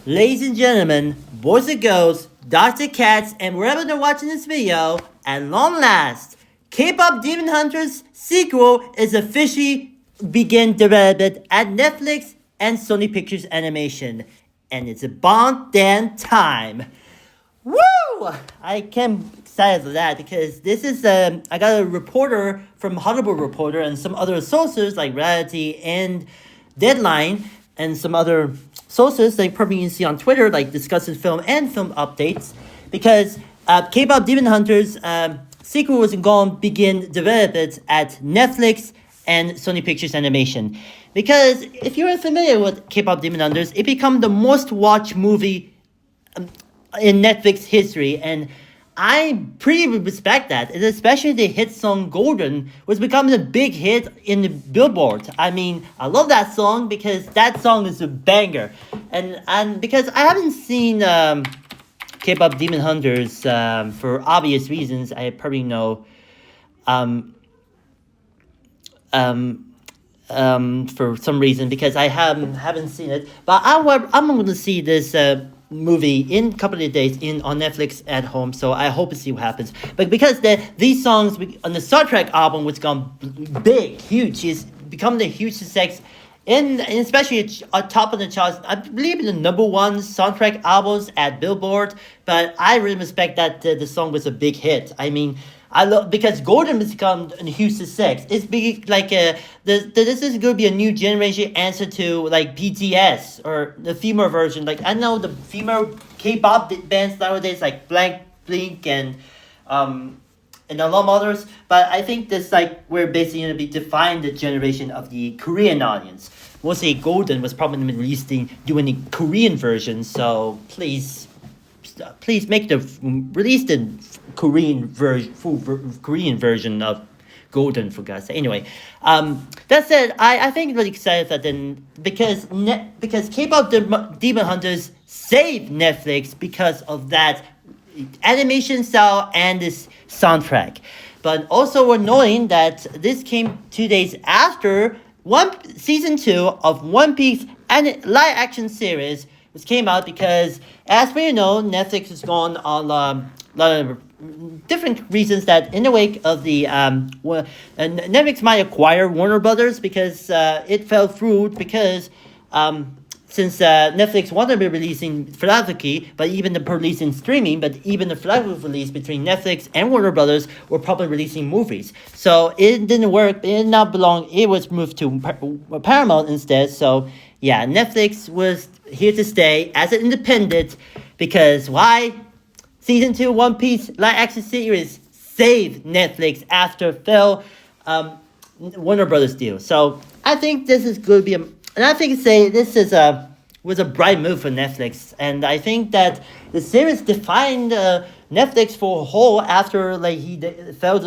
Ladies and gentlemen, boys and girls, dogs and cats, and wherever they're watching this video, at long last, K-pop Demon Hunters sequel is officially begin development at Netflix and Sony Pictures Animation. And it's about damn time. Woo! I can't excited for that because this is I got a reporter from Hollywood Reporter and some other sources like Reality and Deadline and some other sources that you probably can see on Twitter like discussing film and film updates because K-pop Demon Hunters sequel was going to begin development at Netflix and Sony Pictures Animation. Because if you're familiar with K-pop Demon Hunters, it became the most watched movie in Netflix history, and I pretty respect that, and especially the hit song Golden was becoming a big hit in the Billboard. I mean, I love that song because that song is a banger, and because I haven't seen K-pop Demon Hunters for obvious reasons, I probably know for some reason because I haven't seen it, but I'm going to see this movie in a couple of days on Netflix at home, so I hope to see what happens. But because these songs on the Star Trek album, which gone big, huge, is become the huge success, and especially on top of the charts. I believe in the number one soundtrack albums at Billboard. But I really respect that the song was a big hit. I mean, I love because Golden has become a huge success. It's big like this is going to be a new generation answer to like BTS or the female version. Like I know the female K-pop bands nowadays like Blink and a lot of others, but I think this like we're basically going to be defining the generation of the Korean audience. We'll say Golden was probably doing the Korean version, so please make release the Korean version of Golden for God's sake. Anyway, that said, I think really excited that then because K-pop Demon Hunters saved Netflix because of that animation style and this soundtrack. But also we're knowing that this came 2 days after season 2 of One Piece and live action series which came out because as we know Netflix has gone on a lot of different reasons that in the wake of the Netflix might acquire Warner Brothers because it fell through because since Netflix wanted to be releasing photography, but even the releasing streaming, but even the photography release between Netflix and Warner Brothers were probably releasing movies. So it didn't work. It did not belong. It was moved to Paramount instead. So yeah, Netflix was here to stay as an independent because why? Season 2 One Piece live action series saved Netflix after failed Warner Brothers deal. So I think this is going to be and I think this was a bright move for Netflix, and I think that the series defined Netflix for a whole after like he failed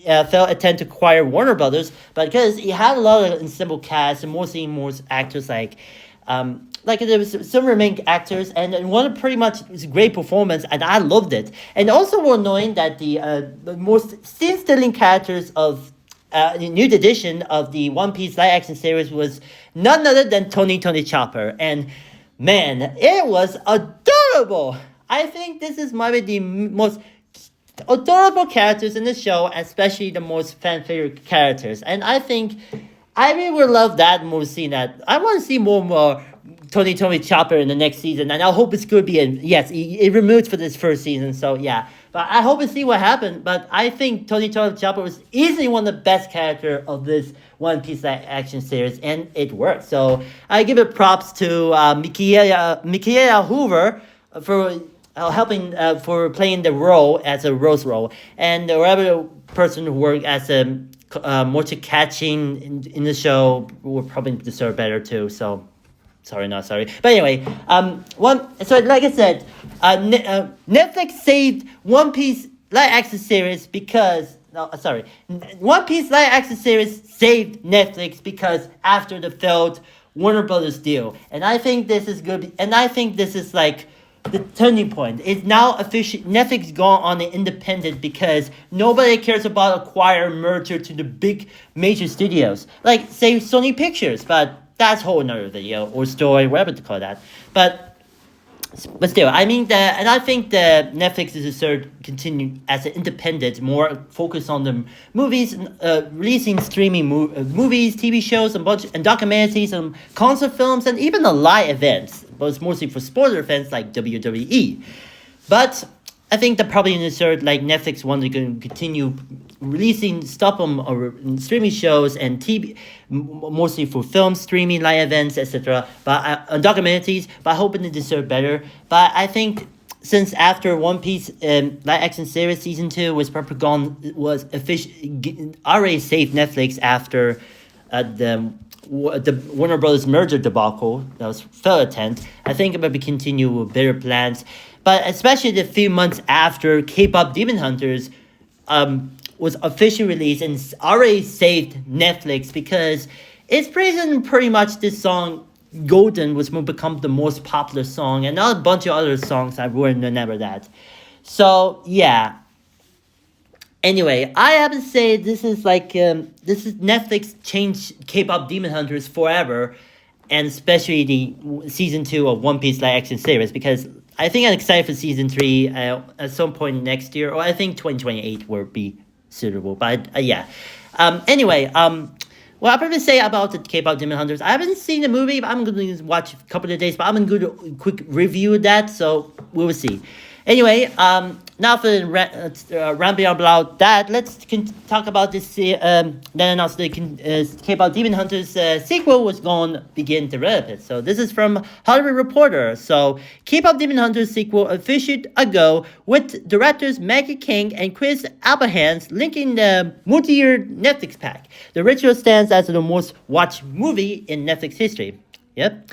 attempt to acquire Warner Brothers, but because he had a lot of ensemble cast and more actors like there was some remaining actors and one pretty much was a great performance and I loved it. And also we're knowing that the most scene-stealing characters of the new edition of the One Piece live action series was none other than Tony Chopper. And man, it was adorable. I think this is maybe the most adorable characters in the show, especially the most fan favorite characters. And I think I really would love that more seeing that. I want to see more Tony Chopper in the next season, and I hope it's going to be it removed for this first season, so yeah. But I hope to see what happened. But I think Tony Chopper was easily one of the best characters of this One Piece action series, and it worked. So I give it props to Michaela Hoover for helping for playing the role as a Rose role, and the other person who worked as a motion catching in the show will probably deserve better too. So. Not sorry. But anyway, so like I said, Netflix saved One Piece live action series One Piece live action series saved Netflix because after the failed Warner Brothers deal. And I think this is good. And I think this is like the turning point. It's now official. Netflix gone on the independent because nobody cares about acquire merger to the big major studios. Like say Sony Pictures, but that's a whole nother video or story, whatever to call that. But But still, I mean that, and I think that Netflix is deserved continue as an independent, more focused on the movies, releasing streaming movies, TV shows, and bunch and documentaries, and concert films, and even the live events. But it's mostly for sports events like WWE. But I think that probably in the third, like Netflix wanted to continue releasing stuff on streaming shows and TV, mostly for film streaming, live events, etc. But documentaries. But I hope it deserve better. But I think since after One Piece live action series season 2 was already saved Netflix after the Warner Brothers merger debacle that was fell attempt. I think it might continue with better plans, but especially the few months after K-pop Demon Hunters was officially released and already saved Netflix because it's pretty much this song Golden was going to become the most popular song, and a bunch of other songs I wouldn't remember that. So yeah. Anyway, I have to say this is Netflix changed K-pop Demon Hunters forever, and especially the season 2 of One Piece live action series, because I think I'm excited for season 3 at some point next year, or I think 2028 will be suitable. But yeah. Anyway, what I'm going to say about the K-pop Demon Hunters, I haven't seen the movie, but I'm going to watch a couple of days, but I'm going to do a quick review of that, so we will see. Anyway, now for ramping up about that, let's talk about this. Then announced the K-pop Demon Hunters sequel was going to begin to develop it. So this is from Hollywood Reporter. So K-pop Demon Hunters sequel officially ago with directors Maggie King and Chris Abrahams linking the multi-year Netflix pack. The ritual stands as the most watched movie in Netflix history. Yep.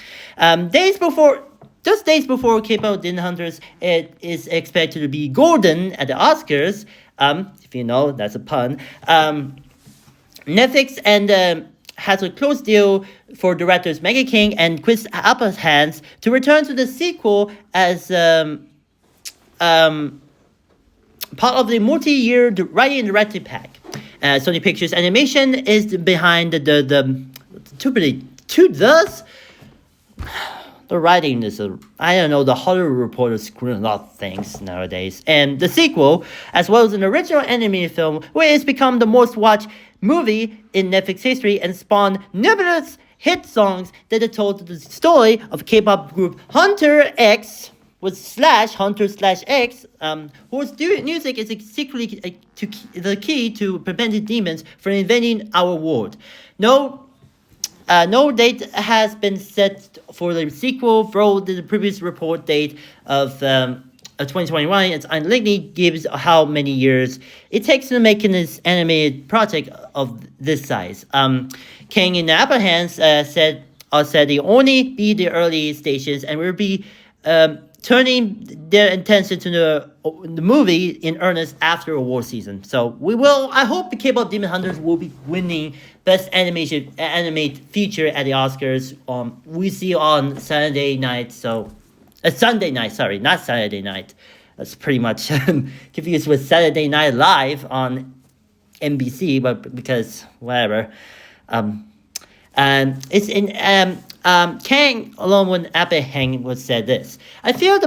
Just days before K-pop Demon Hunters, it is expected to be golden at the Oscars. If you know, that's a pun. Netflix has a close deal for directors Maggie King and Chris Abrahams to return to the sequel as part of the multi-year writing and directing pack. Sony Pictures Animation is behind the writing is the Hollywood Reporter screwing a lot of things nowadays. And the sequel, as well as an original animated film, which has become the most watched movie in Netflix history and spawned numerous hit songs that have told the story of K-pop group Hunter X Hunter/X, whose music is secretly the key to preventing demons from invading our world. No date has been set for the sequel, though the previous report date of 2021 it's unlikely gives how many years it takes to make this animated project of this size. King and Abrahams said they only be the early stages and will be turning their attention to the movie in earnest after award season. So I hope the K-pop Demon Hunters will be winning Best Animated Feature at the Oscars. We see on Saturday night, Sunday night, sorry, not Saturday night. That's pretty much confused with Saturday Night Live on NBC, but because whatever. It's in Kang along with Abraham was said this. I feel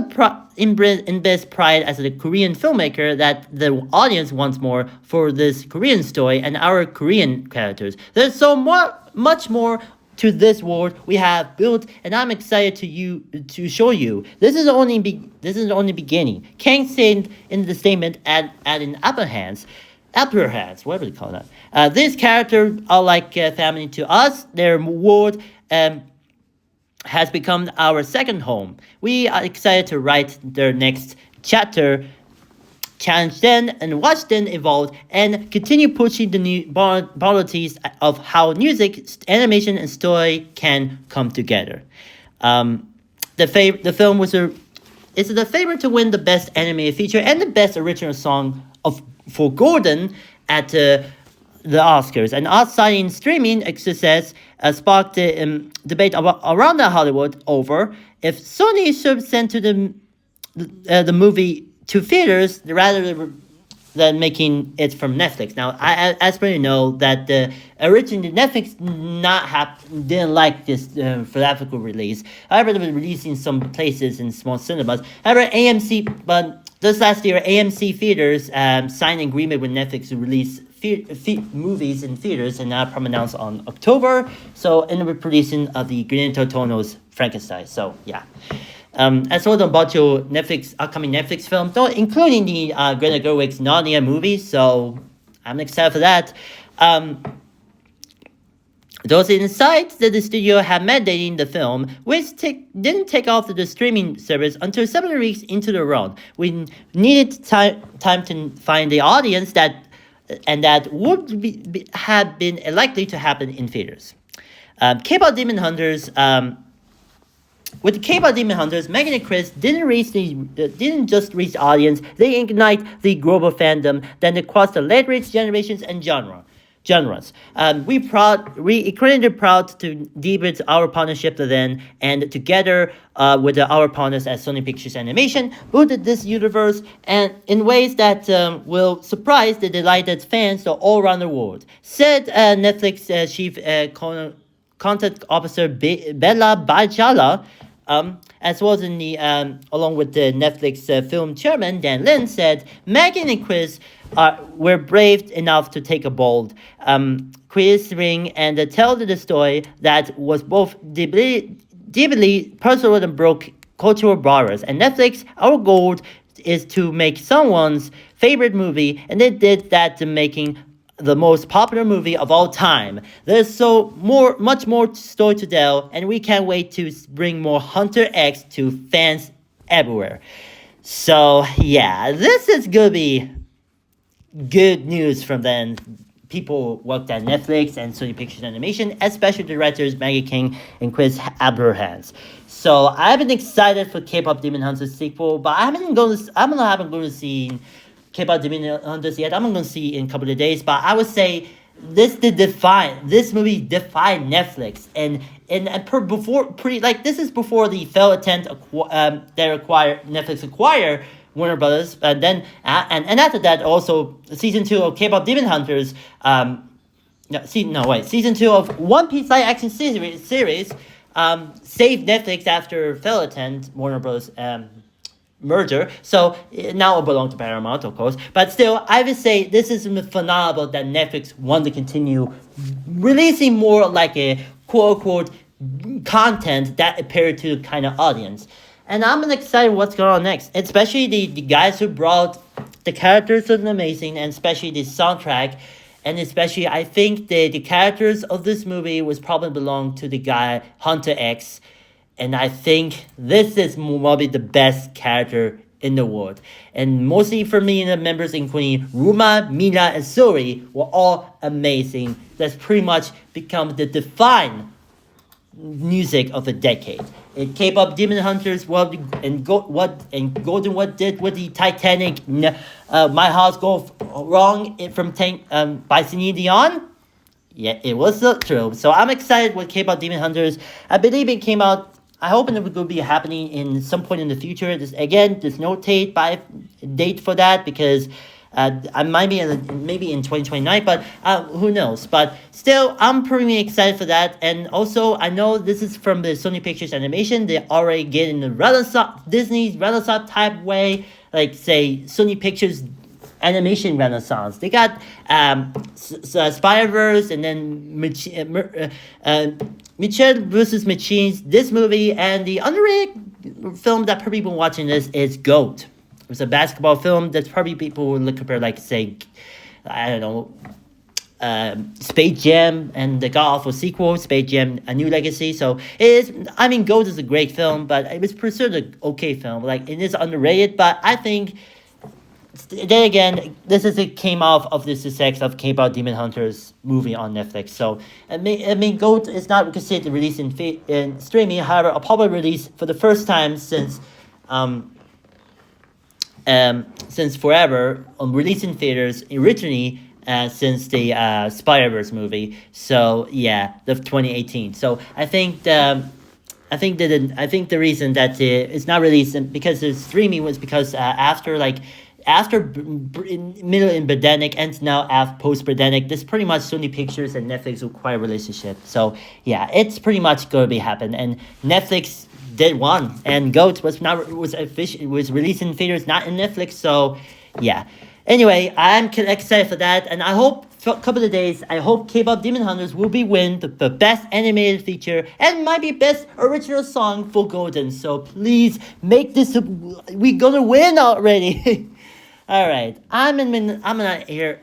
in best pride as a Korean filmmaker that the audience wants more for this Korean story and our Korean characters. There's much more to this world we have built, and I'm excited to show you. This is only beginning. Kang said in the statement adding Abrahams, whatever they call that. These characters are like family to us. Their world has become our second home. We are excited to write their next chapter, challenge them, and watch them evolve, and continue pushing the new qualities of how music, animation, and story can come together. The film was the favorite to win the Best Animated Feature and the Best Original Song for Golden at the Oscars. And outside streaming success sparked debate around Hollywood over if Sony should send the movie to theaters rather than making it from Netflix. Now, as per you know, that the originally Netflix didn't like this theatrical release. However, they were releasing some places in small cinemas. However, AMC, but this last year, AMC theaters signed an agreement with Netflix to release movies in theaters, and now announced on October. So, in the producing of the Guillermo del Toro's Frankenstein. So, yeah. As well as a bunch of upcoming Netflix films, though, including the Greta Gerwig's Narnia movie. So I'm excited for that. Those insights that the studio had mandating the film, which didn't take off to the streaming service until 7 weeks into the run. We needed time to find the audience that would have been likely to happen in theaters. K-pop Demon Hunters. With the K-pop Demon Hunters, Megan and Chris didn't just reach the audience; they ignite the global fandom that across the late generations and genres. We incredibly proud to deepen our partnership with them, and together with our partners at Sony Pictures Animation, build this universe and in ways that will surprise the delighted fans all around the world. Said Netflix chief content officer Bella Bajala, as well as in the along with the Netflix film chairman Dan Lin, said Megan and Chris were brave enough to take a bold, ring and tell the story that was both deeply personal and broke cultural barriers. And Netflix, our goal is to make someone's favorite movie, and they did that to making the most popular movie of all time. There's much more story to tell, and we can't wait to bring more Hunter X to fans everywhere. So yeah, this is gonna be good news from then. People worked at Netflix and Sony Pictures Animation, especially directors Maggie King and Chris Abrahams. So I've been excited for K-pop Demon Hunters sequel, but I haven't going to see K-pop Demon Hunters yet. I'm going to see in a couple of days, but I would say this movie defined Netflix, and this is before the failed attempt Netflix acquire Warner Brothers, and then and after that also season 2 of K-pop Demon Hunters, season 2 of One Piece live action series saved Netflix after failed attempt Warner Brothers merger. So now it belongs to Paramount, of course. But still, I would say this is phenomenal that Netflix want to continue releasing more like a quote-unquote content that appeal to the kind of audience. And I'm excited what's going on next. Especially the guys who brought the characters are amazing, and especially the soundtrack. And especially, I think the characters of this movie was probably belong to the guy Hunter X. And I think this is probably the best character in the world. And mostly for me, the members including Ruma, Mina, and Suri were all amazing. That's pretty much become the defined music of the decade. In K-pop Demon Hunters, Golden what did with the Titanic, My Heart Go Wrong by Celine Dion. Yeah, it was true. So I'm excited with K-pop Demon Hunters. I believe it came out. I hope it will be happening in some point in the future. There's no date for that because I might be maybe in 2029, but who knows? But still, I'm pretty excited for that. And also, I know this is from the Sony Pictures Animation. They already get in the Disney's Renaissance type way, like say Sony Pictures Animation Renaissance. They got Spider-Verse, and then Mitchell vs. Machines, this movie, and the underrated film that probably been watching this is GOAT. It was a basketball film that probably people would look compare, like, say, I don't know, Space Jam and the god-awful sequel, Space Jam: A New Legacy. So GOAT is a great film, but it was considered an okay film. Like, it is underrated, but I think then again, it came off of the success of K-pop Demon Hunters movie on Netflix. So GOAT is not considered released in streaming. However, a public release for the first time since forever, released in theaters originally since the Spider-Verse movie. So yeah, the 2018. So I think the reason that it's not released because the streaming was because after like after middle in pandemic and now after post pandemic, this pretty much Sony Pictures and Netflix require relationship. So yeah, it's pretty much gonna be happen. And Netflix did one, and Goat was released in theaters, not in Netflix. So yeah. Anyway, I'm excited for that, and I hope for a couple of days, I hope K-pop Demon Hunters will be win the best animated feature and might be best original song for Golden. So please make this. We're gonna win already. All right, I'm gonna here.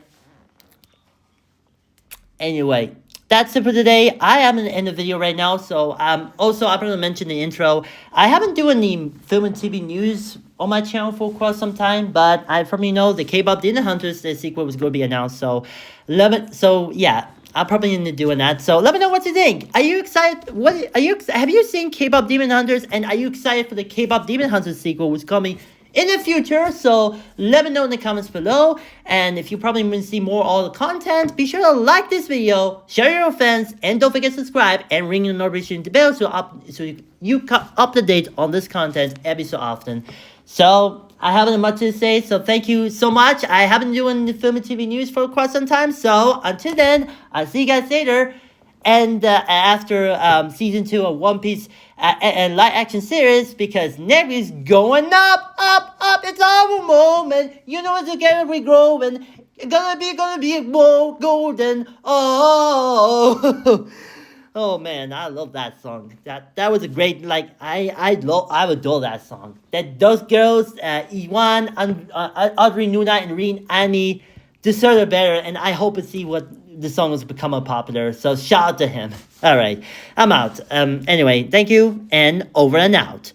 Anyway, that's it for today. I am gonna end the video right now. So also I'm gonna mention the intro. I haven't done any film and TV news on my channel for quite some time, but I firmly know the K-pop Demon Hunters the sequel was going to be announced. So So yeah, I'm probably gonna doing that. So let me know what you think. Are you excited? Have you seen K-pop Demon Hunters? And are you excited for the K-pop Demon Hunters sequel, which is coming in the future? So let me know in the comments below. And if you probably want to see more all the content, be sure to like this video, share with your friends, and don't forget to subscribe and ring the notification bell so you come up to date on this content every so often. So I haven't much to say, so thank you so much. I haven't doing the film and TV news for quite some time, so until then, I'll see you guys later. And after season 2 of One Piece and live action series, because Netflix going up, up, up. It's our moment. You know it's gonna be growing. Gonna be more golden. Oh. Oh man, I love that song. That was a great, like, I adore that song. Those girls, Iwan, Audrey Nuna, and Reen Annie deserve it better, and I hope to see what the song has become a popular. So shout out to him. All right, I'm out. Anyway, thank you, and over and out.